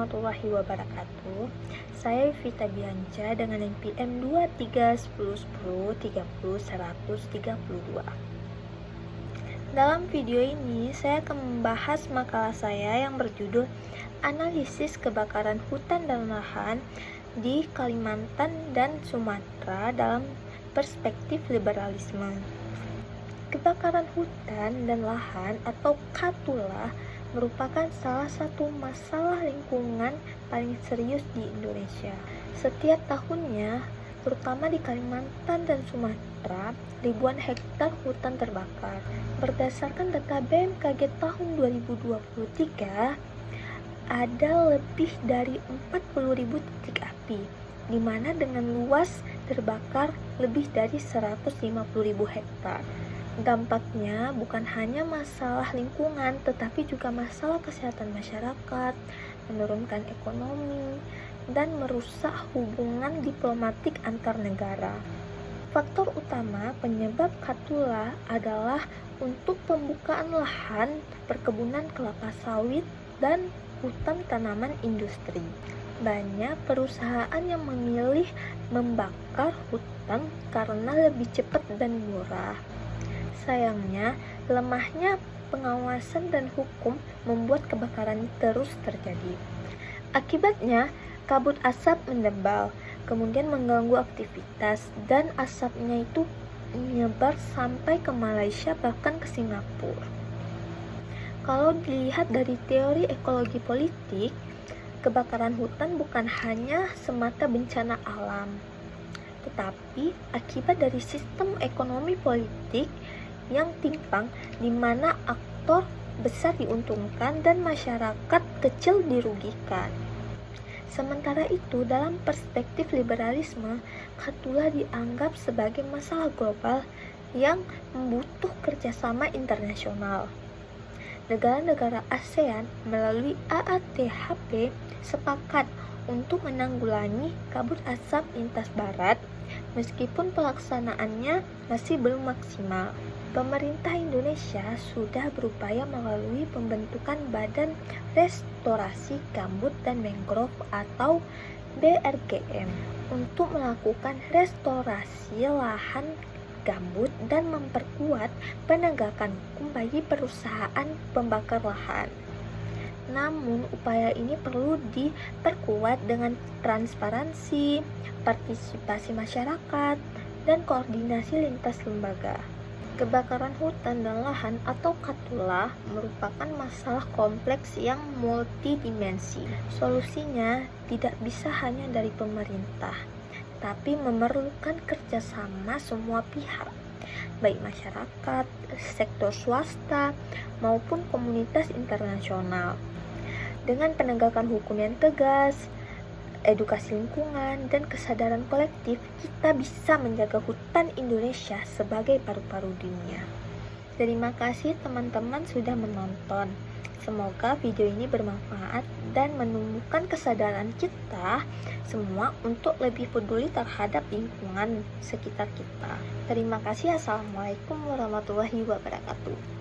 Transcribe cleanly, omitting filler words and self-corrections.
warahmatullahi wabarakatuh. Saya Vita Bianca dengan NPM 231010300132. Dalam video ini, saya akan membahas makalah saya yang berjudul Analisis Kebakaran Hutan dan Lahan di Kalimantan dan Sumatera dalam Perspektif Liberalisme. Kebakaran hutan dan lahan atau KATULA merupakan salah satu masalah lingkungan paling serius di Indonesia. Setiap tahunnya, terutama di Kalimantan dan Sumatera, ribuan hektar hutan terbakar. Berdasarkan data BMKG tahun 2023, ada lebih dari 40.000 titik api, di mana dengan luas terbakar lebih dari 150.000 hektar. Dampaknya bukan hanya masalah lingkungan, tetapi juga masalah kesehatan masyarakat, menurunkan ekonomi, dan merusak hubungan diplomatik antar negara. Faktor utama penyebab KATULA adalah untuk pembukaan lahan perkebunan kelapa sawit dan hutan tanaman industri. Banyak perusahaan yang memilih membakar hutan karena lebih cepat dan murah. Sayangnya, lemahnya pengawasan dan hukum membuat kebakaran terus terjadi. Akibatnya, kabut asap menebal, kemudian mengganggu aktivitas, dan asapnya itu menyebar sampai ke Malaysia bahkan ke Singapura. Kalau dilihat dari teori ekologi politik, kebakaran hutan bukan hanya semata bencana alam, tetapi akibat dari sistem ekonomi politik yang timpang, di mana aktor besar diuntungkan dan masyarakat kecil dirugikan. Sementara itu, dalam perspektif liberalisme, KATULA dianggap sebagai masalah global yang membutuh kerjasama internasional. Negara-negara ASEAN melalui AATHP sepakat untuk menanggulangi kabut asap lintas barat, meskipun pelaksanaannya masih belum maksimal. Pemerintah Indonesia sudah berupaya melalui pembentukan Badan Restorasi Gambut dan Mangrove atau BRGM untuk melakukan restorasi lahan gambut dan memperkuat penegakan hukum bagi perusahaan pembakar lahan. Namun, upaya ini perlu diperkuat dengan transparansi, partisipasi masyarakat, dan koordinasi lintas lembaga. Kebakaran hutan dan lahan atau KATULA merupakan masalah kompleks yang multidimensi. Solusinya tidak bisa hanya dari pemerintah, tapi memerlukan kerjasama semua pihak, baik masyarakat, sektor swasta, maupun komunitas internasional. Dengan penegakan hukum yang tegas, edukasi lingkungan, dan kesadaran kolektif, kita bisa menjaga hutan Indonesia sebagai paru-paru dunia. Terima kasih teman-teman sudah menonton. Semoga video ini bermanfaat dan menumbuhkan kesadaran kita semua untuk lebih peduli terhadap lingkungan sekitar kita. Terima kasih. Assalamualaikum warahmatullahi wabarakatuh.